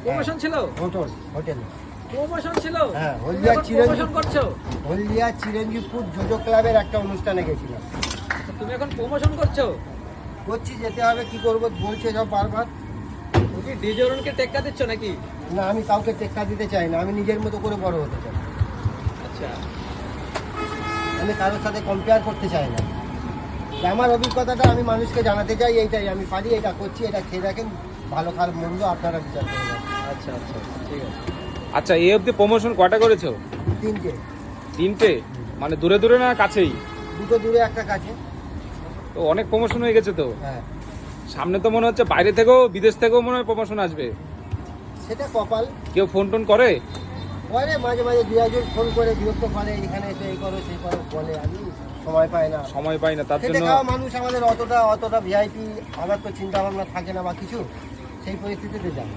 Promotion ছিল? হোটেলে promotion ছিল? হ্যাঁ, প্রমোশন করছো? হলদিয়া চিরঞ্জীবপুর জুডো ক্লাবের একটা অনুষ্ঠানে গেছিলাম। তুমি এখন প্রমোশন করছো? করছি, যেতে হবে, কি করবো বলছে সব বারবার। তুমি ডিজরনকে টেক্কা দিচ্ছ নাকি? না, আমি কাউকে টেক্কা দিতে চাই না, আমি নিজের মতো করে বড় হতে চাই। আচ্ছা, আমি কারোর সাথে কম্পেয়ার করতে চাই না। আমার অভিজ্ঞতাটা আমি মানুষকে জানাতে চাই, এইটাই আমি পারি, এটা করছি, এটা খেয়ে দেখেন, ভালো খারাপ মন্দ আপনারা বিচার করে দেন। আচ্ছা, আচ্ছা, ঠিক আছে। আচ্ছা, এই অবধি প্রমোশন কটা করেছো? 3টে। 3টে? মানে দূরে দূরে না কাছেই? 2টো দূরে, একটা কাছে। তো অনেক প্রমোশন হয়ে গেছে তো। হ্যাঁ, সামনে তো মনে হচ্ছে বাইরে থেকেও বিদেশ থেকেও মনে হয় প্রমোশন আসবে। সেটা কপাল। কেউ ফোন টোন করে? পরে মাঝে মাঝে 2-একজন ফোন করে বিরক্ত করে, এখানে এসে এই করো সেই করো বলে, আমি সময় পাই না। সময় পাই না, তার খেটে জন্য। খাওয়া মানুষ আমাদের, অতটা ভিআইপি আমার তো চিন্তা ভাবনা থাকে না বা কিছু, সেই পরিস্থিতিতে যাই।